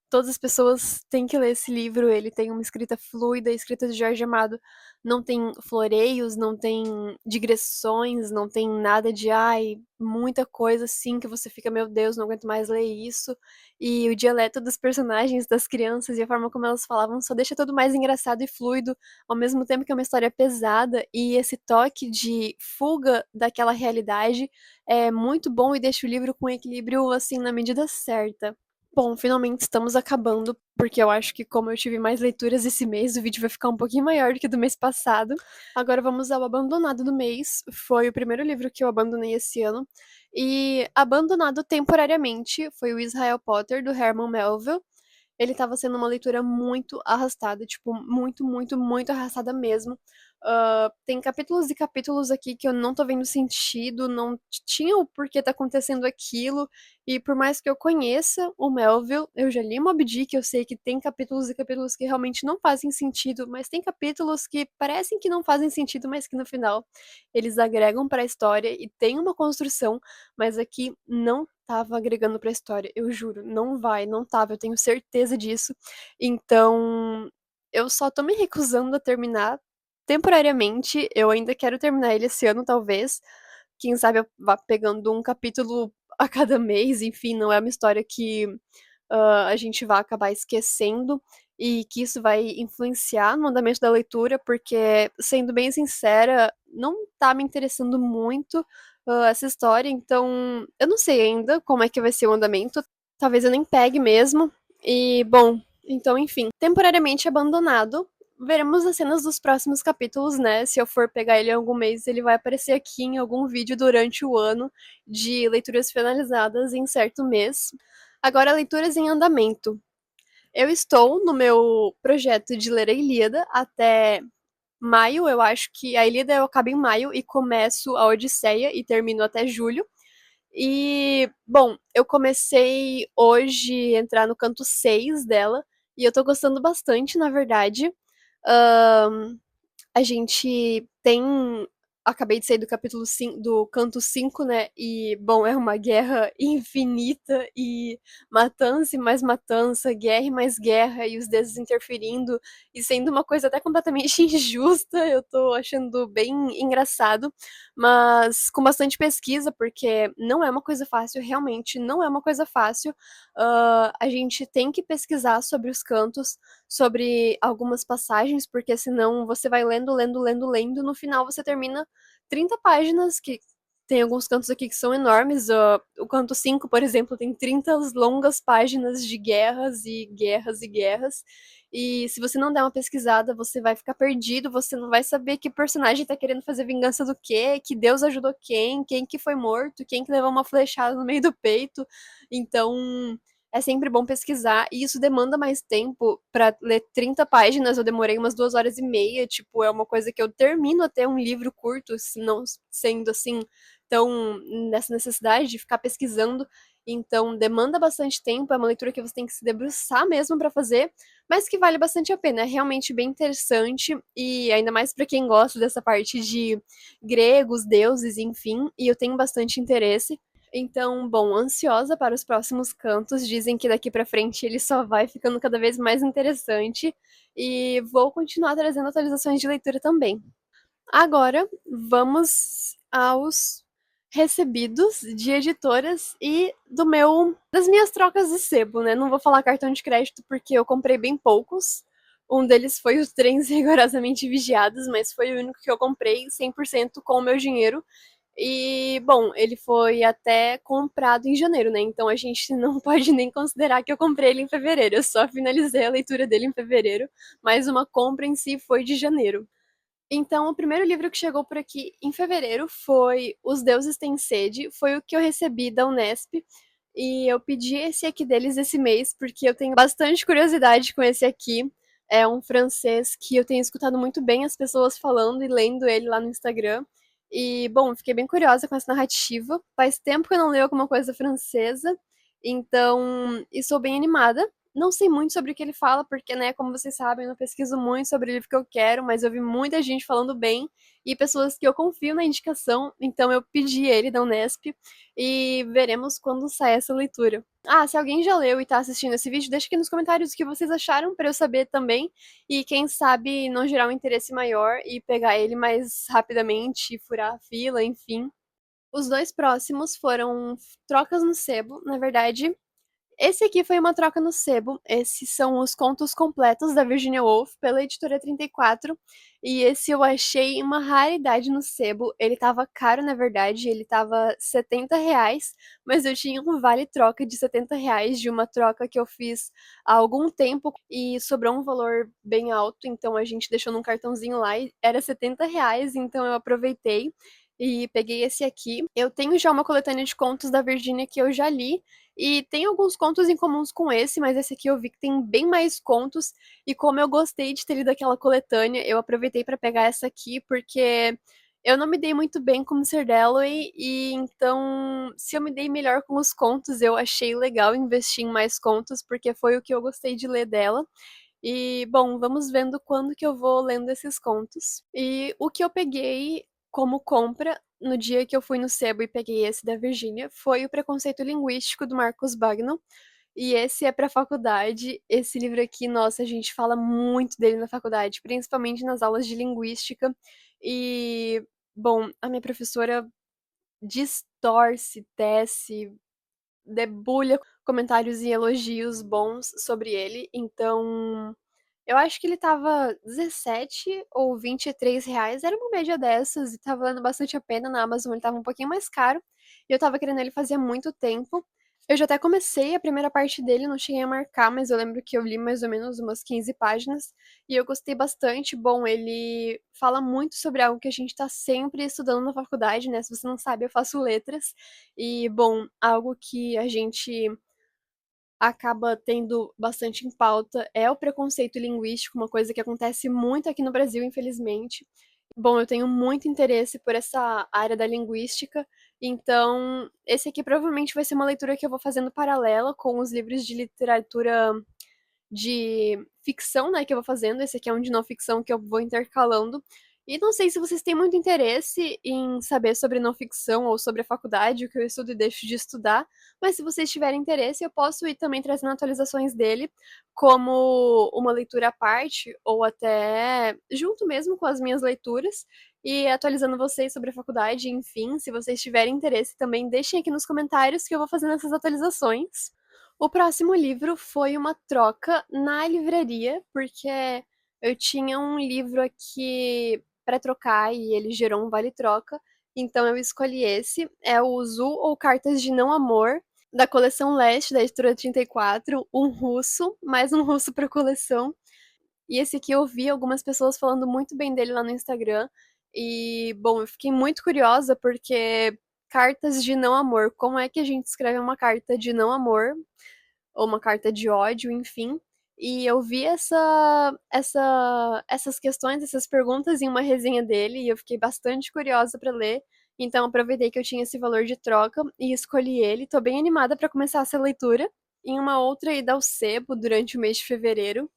todas as pessoas têm que ler esse livro, ele tem uma escrita fluida, a escrita de Jorge Amado não tem floreios, não tem digressões, não tem nada de, ai, muita coisa assim que você fica, meu Deus, não aguento mais ler isso. E o dialeto dos personagens, das crianças e a forma como elas falavam só deixa tudo mais engraçado e fluido, ao mesmo tempo que é uma história pesada, e esse toque de fuga daquela realidade é muito bom e deixa o livro com equilíbrio, assim, na medida certa. Bom, finalmente estamos acabando, porque eu acho que como eu tive mais leituras esse mês, o vídeo vai ficar um pouquinho maior do que do mês passado. Agora vamos ao abandonado do mês. Foi o primeiro livro que eu abandonei esse ano. E abandonado temporariamente foi o Israel Potter, do Herman Melville. Ele estava sendo uma leitura muito arrastada, tipo, muito arrastada mesmo. Tem capítulos e capítulos aqui que eu não tô vendo sentido, não tinha o porquê tá acontecendo aquilo, e por mais que eu conheça o Melville, eu já li Moby Dick, eu sei que tem capítulos e capítulos que realmente não fazem sentido, mas tem capítulos que parecem que não fazem sentido, mas que no final eles agregam pra história e tem uma construção, mas aqui não tava agregando pra história, eu juro, não vai, não tava, eu tenho certeza disso. Então, eu só tô me recusando a terminar temporariamente. Eu ainda quero terminar ele esse ano, talvez. Quem sabe eu vá pegando um capítulo a cada mês, enfim, não é uma história que a gente vai acabar esquecendo e que isso vai influenciar no andamento da leitura, porque, sendo bem sincera, não tá me interessando muito essa história, então eu não sei ainda como é que vai ser o andamento. Talvez eu nem pegue mesmo. E, bom, então, enfim, temporariamente abandonado. Veremos as cenas dos próximos capítulos, né? Se eu for pegar ele em algum mês, ele vai aparecer aqui em algum vídeo durante o ano de leituras finalizadas em certo mês. Agora, leituras em andamento. Eu estou no meu projeto de ler a Ilíada até maio, eu acho que a Ilíada eu acabo em maio e começo a Odisseia e termino até julho. E, bom, eu comecei hoje a entrar no canto 6 dela e eu tô gostando bastante, na verdade. Ahn, a gente tem. Acabei de sair do capítulo 5, do canto 5, né? E, bom, é uma guerra infinita e matança e mais matança, guerra e mais guerra, e os deuses interferindo, e sendo uma coisa até completamente injusta. Eu tô achando bem engraçado, mas com bastante pesquisa, porque não é uma coisa fácil, realmente não é uma coisa fácil. A gente tem que pesquisar sobre os cantos, sobre algumas passagens, porque senão você vai lendo, no final você termina 30 páginas, que tem alguns cantos aqui que são enormes. O canto 5, por exemplo, tem 30 longas páginas de guerras e guerras e guerras. E se você não der uma pesquisada, você vai ficar perdido, você não vai saber que personagem tá querendo fazer vingança do quê, que Deus ajudou quem que foi morto, quem que levou uma flechada no meio do peito. Então, é sempre bom pesquisar, e isso demanda mais tempo. Pra ler 30 páginas, eu demorei umas 2 horas e meia, tipo, é uma coisa que eu termino até um livro curto, se não sendo assim tão nessa necessidade de ficar pesquisando. Então, demanda bastante tempo, é uma leitura que você tem que se debruçar mesmo pra fazer, mas que vale bastante a pena. É realmente bem interessante, e ainda mais pra quem gosta dessa parte de gregos, deuses, enfim, e eu tenho bastante interesse. Então, bom, ansiosa para os próximos cantos. Dizem que daqui pra frente ele só vai ficando cada vez mais interessante. E vou continuar trazendo atualizações de leitura também. Agora, vamos aos recebidos de editoras e das minhas trocas de sebo, né? Não vou falar cartão de crédito porque eu comprei bem poucos. Um deles foi os Trens Rigorosamente Vigiados, mas foi o único que eu comprei 100% com o meu dinheiro. E, bom, ele foi até comprado em janeiro, né? Então a gente não pode nem considerar que eu comprei ele em fevereiro. Eu só finalizei a leitura dele em fevereiro, mas uma compra em si foi de janeiro. Então, o primeiro livro que chegou por aqui em fevereiro foi Os Deuses Têm Sede, foi o que eu recebi da Unesp, e eu pedi esse aqui deles esse mês, porque eu tenho bastante curiosidade com esse aqui. É um francês que eu tenho escutado muito bem as pessoas falando e lendo ele lá no Instagram. E, bom, fiquei bem curiosa com essa narrativa. Faz tempo que eu não leio alguma coisa francesa, então estou bem animada. Não sei muito sobre o que ele fala, porque, né, como vocês sabem, eu não pesquiso muito sobre o livro que eu quero, mas eu vi muita gente falando bem e pessoas que eu confio na indicação, então eu pedi ele da Unesp e veremos quando sai essa leitura. Ah, se alguém já leu e tá assistindo esse vídeo, deixa aqui nos comentários o que vocês acharam para eu saber também e quem sabe não gerar um interesse maior e pegar ele mais rapidamente, furar a fila, enfim. Os dois próximos foram trocas no sebo, na verdade, esse aqui foi uma troca no sebo. Esses são os contos completos da Virginia Woolf pela editora 34. E esse eu achei uma raridade no sebo. Ele tava caro, na verdade, ele tava R$ 70, mas eu tinha um vale-troca de R$ 70 de uma troca que eu fiz há algum tempo e sobrou um valor bem alto, então a gente deixou num cartãozinho lá e era R$ 70, então eu aproveitei e peguei esse aqui. Eu tenho já uma coletânea de contos da Virginia que eu já li, e tem alguns contos em comuns com esse, mas esse aqui eu vi que tem bem mais contos. E como eu gostei de ter lido aquela coletânea, eu aproveitei para pegar essa aqui, porque eu não me dei muito bem com Mr. Dalloway, e então, se eu me dei melhor com os contos, eu achei legal investir em mais contos, porque foi o que eu gostei de ler dela. E, bom, vamos vendo quando que eu vou lendo esses contos. E o que eu peguei como compra no dia que eu fui no sebo e peguei esse da Virgínia foi O Preconceito Linguístico do Marcos Bagno. E esse é para faculdade. Esse livro aqui, nossa, a gente fala muito dele na faculdade, principalmente nas aulas de linguística. E, bom, a minha professora distorce, tece, debulha comentários e elogios bons sobre ele. Então, eu acho que ele estava 17 ou R$ 23, era uma média dessas, e tava valendo bastante a pena. Na Amazon ele tava um pouquinho mais caro, e eu tava querendo ele fazia muito tempo. Eu já até comecei a primeira parte dele, não cheguei a marcar, mas eu lembro que eu li mais ou menos umas 15 páginas, e eu gostei bastante. Bom, ele fala muito sobre algo que a gente tá sempre estudando na faculdade, né? Se você não sabe, eu faço letras, e, bom, algo que a gente acaba tendo bastante em pauta é o preconceito linguístico, uma coisa que acontece muito aqui no Brasil, infelizmente. Bom, eu tenho muito interesse por essa área da linguística, então esse aqui provavelmente vai ser uma leitura que eu vou fazendo paralela com os livros de literatura de ficção, né, que eu vou fazendo. Esse aqui é um de não ficção que eu vou intercalando. E não sei se vocês têm muito interesse em saber sobre não ficção ou sobre a faculdade, o que eu estudo e deixo de estudar, mas se vocês tiverem interesse, eu posso ir também trazendo atualizações dele, como uma leitura à parte, ou até junto mesmo com as minhas leituras, e atualizando vocês sobre a faculdade, enfim, se vocês tiverem interesse também, deixem aqui nos comentários que eu vou fazendo essas atualizações. O próximo livro foi uma troca na livraria, porque eu tinha um livro aqui para trocar e ele gerou um vale-troca, então eu escolhi esse. É o Zul ou Cartas de Não Amor, da coleção Leste, da editora 34, um russo, mais um russo para coleção. E esse aqui eu vi algumas pessoas falando muito bem dele lá no Instagram. E, bom, eu fiquei muito curiosa porque cartas de não amor, como é que a gente escreve uma carta de não amor? ou uma carta de ódio, enfim. E eu vi essas questões, essas perguntas em uma resenha dele e eu fiquei bastante curiosa para ler. Então aproveitei que eu tinha esse valor de troca e escolhi ele. Tô bem animada para começar essa leitura. Em uma outra ida ao sebo durante o mês de fevereiro,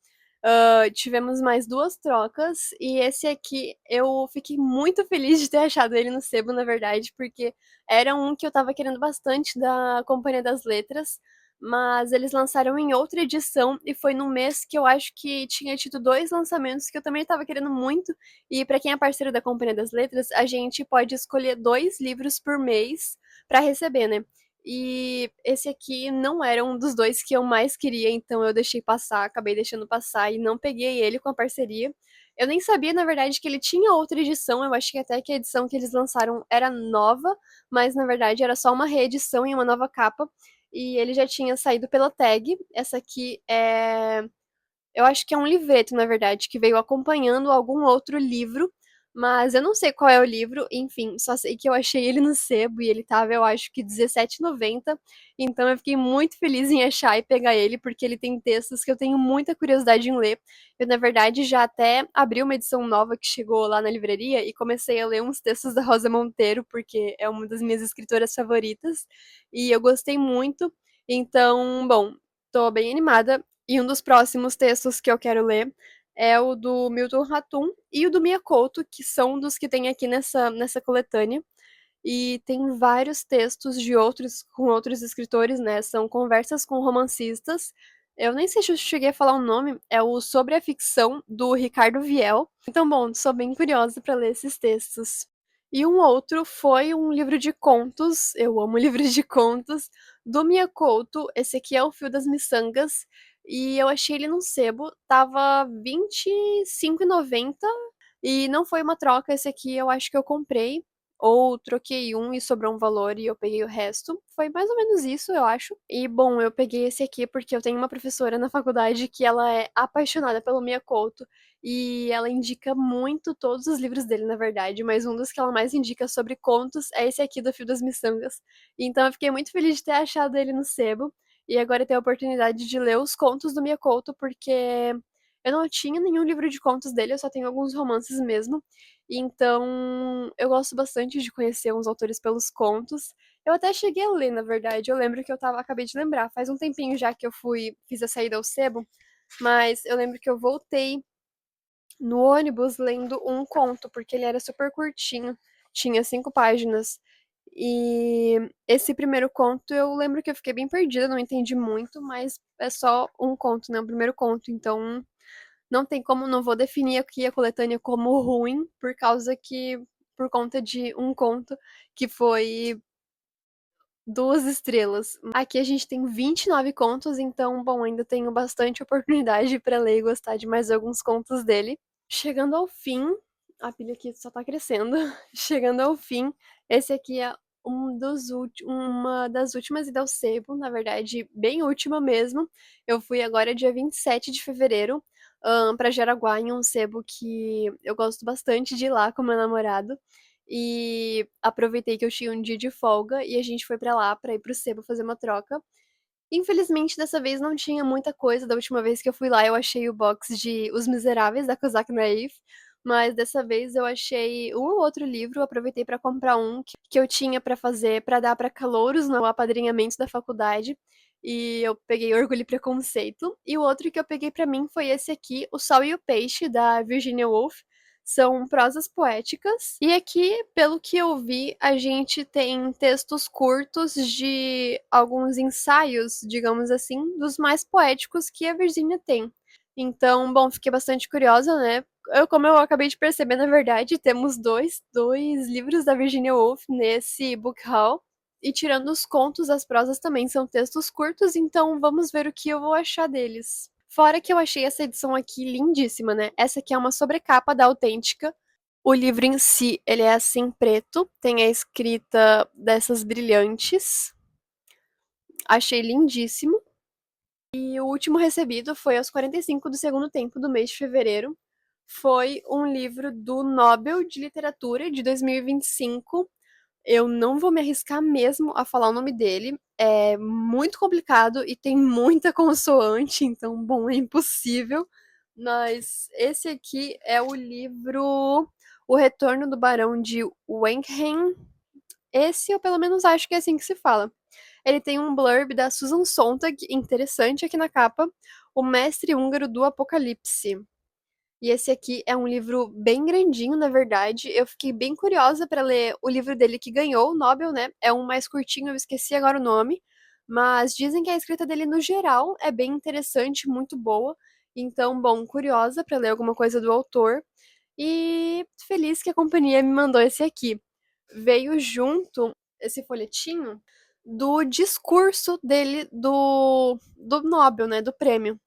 tivemos mais duas trocas e esse aqui eu fiquei muito feliz de ter achado ele no sebo, na verdade, porque era um que eu tava querendo bastante da Companhia das Letras, mas eles lançaram em outra edição e foi num mês que eu acho que tinha tido dois lançamentos que eu também tava querendo muito. E pra quem é parceiro da Companhia das Letras, a gente pode escolher dois livros por mês pra receber, né? E esse aqui não era um dos dois que eu mais queria, então eu deixei passar, acabei deixando passar e não peguei ele com a parceria. Eu nem sabia, na verdade, que ele tinha outra edição. Eu acho que até que a edição que eles lançaram era nova, mas na verdade era só uma reedição e uma nova capa. E ele já tinha saído pela tag. Essa aqui é, eu acho que é um livreto, na verdade, que veio acompanhando algum outro livro, mas eu não sei qual é o livro, enfim, só sei que eu achei ele no sebo e ele tava, eu acho que R$17,90. Então eu fiquei muito feliz em achar e pegar ele, porque ele tem textos que eu tenho muita curiosidade em ler. Eu, na verdade, já até abri uma edição nova que chegou lá na livraria e comecei a ler uns textos da Rosa Monteiro, porque é uma das minhas escritoras favoritas, e eu gostei muito. Então, bom, tô bem animada. E um dos próximos textos que eu quero ler é o do Milton Ratum e o do Mia Couto, que são dos que tem aqui nessa coletânea. E tem vários textos de outros com outros escritores, né? São conversas com romancistas. Eu nem sei se eu cheguei a falar o nome, é o Sobre a Ficção do Ricardo Viel. Então, bom, sou bem curiosa para ler esses textos. E um outro foi um livro de contos, eu amo livros de contos, do Mia Couto. Esse aqui é o Fio das Miçangas. E eu achei ele num sebo, tava R$25,90. E não foi uma troca, esse aqui eu acho que eu comprei. Ou troquei um e sobrou um valor e eu peguei o resto. Foi mais ou menos isso, eu acho. E bom, eu peguei esse aqui porque eu tenho uma professora na faculdade que ela é apaixonada pelo Mia Couto. E ela indica muito todos os livros dele, na verdade. Mas um dos que ela mais indica sobre contos é esse aqui do Fio das Miçangas. Então eu fiquei muito feliz de ter achado ele no sebo. E agora eu tenho a oportunidade de ler os contos do Mia Couto, porque eu não tinha nenhum livro de contos dele, eu só tenho alguns romances mesmo. Então, eu gosto bastante de conhecer uns autores pelos contos. Eu até cheguei a ler, na verdade. Eu lembro que acabei de lembrar, faz um tempinho já que fiz a saída ao sebo, mas eu lembro que eu voltei no ônibus lendo um conto, porque ele era super curtinho, tinha 5 páginas. E esse primeiro conto eu lembro que eu fiquei bem perdida, não entendi muito, mas é só um conto, né? O primeiro conto, então não tem como, não vou definir aqui a coletânea como ruim, por conta de um conto que foi 2 estrelas. Aqui a gente tem 29 contos, então, bom, ainda tenho bastante oportunidade para ler e gostar de mais alguns contos dele. Chegando ao fim, a pilha aqui só tá crescendo. Chegando ao fim, esse aqui é uma das últimas idas ao sebo, na verdade, bem última mesmo. Eu fui agora dia 27 de fevereiro, para Jaraguá, em um sebo que eu gosto bastante de ir lá com meu namorado. E aproveitei que eu tinha um dia de folga e a gente foi pra lá pra ir pro sebo fazer uma troca. Infelizmente, dessa vez não tinha muita coisa. Da última vez que eu fui lá, eu achei o box de Os Miseráveis, da Kozak Naif. Mas dessa vez eu achei um ou outro livro, aproveitei para comprar um que eu tinha para fazer, para dar para calouros no apadrinhamento da faculdade. E eu peguei Orgulho e Preconceito. E o outro que eu peguei para mim foi esse aqui, O Sol e o Peixe, da Virginia Woolf. São prosas poéticas. E aqui, pelo que eu vi, a gente tem textos curtos de alguns ensaios, digamos assim, dos mais poéticos que a Virginia tem. Então, bom, fiquei bastante curiosa, né? Como eu acabei de perceber, na verdade, temos dois livros da Virginia Woolf nesse book haul. E tirando os contos, as prosas também são textos curtos, então vamos ver o que eu vou achar deles. Fora que eu achei essa edição aqui lindíssima, né? Essa aqui é uma sobrecapa da Autêntica. O livro em si, ele é assim preto, tem a escrita dessas brilhantes. Achei lindíssimo. E o último recebido foi aos 45 do segundo tempo do mês de fevereiro. Foi um livro do Nobel de Literatura de 2025, Eu não vou me arriscar mesmo a falar o nome dele, é muito complicado e tem muita consoante, então, bom, é impossível. Mas esse aqui é o livro O Retorno do Barão de Wenckheim. Esse eu pelo menos acho que é assim que se fala. Ele tem um blurb da Susan Sontag, interessante aqui na capa, O Mestre Húngaro do Apocalipse. E esse aqui é um livro bem grandinho, na verdade. Eu fiquei bem curiosa para ler o livro dele que ganhou o Nobel, né? É um mais curtinho, eu esqueci agora o nome. Mas dizem que a escrita dele, no geral, é bem interessante, muito boa. Então, bom, curiosa para ler alguma coisa do autor. E feliz que a companhia me mandou esse aqui. Veio junto esse folhetinho do discurso dele do Nobel, né? Do prêmio.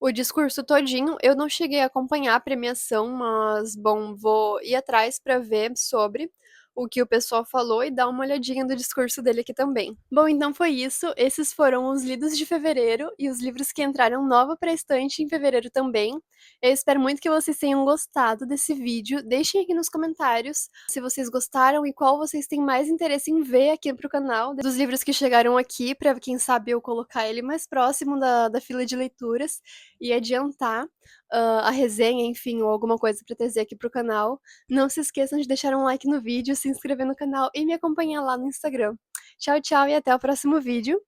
O discurso todinho, eu não cheguei a acompanhar a premiação, mas, bom, vou ir atrás para ver sobre o que o pessoal falou e dar uma olhadinha no discurso dele aqui também. Bom, então foi isso. Esses foram os lidos de fevereiro e os livros que entraram nova para a estante em fevereiro também. Eu espero muito que vocês tenham gostado desse vídeo. Deixem aqui nos comentários se vocês gostaram e qual vocês têm mais interesse em ver aqui pro canal, dos livros que chegaram aqui, para quem sabe eu colocar ele mais próximo da fila de leituras e adiantar a resenha, enfim, ou alguma coisa para trazer aqui pro canal. Não se esqueçam de deixar um like no vídeo, se inscrever no canal e me acompanhar lá no Instagram. Tchau, tchau e até o próximo vídeo.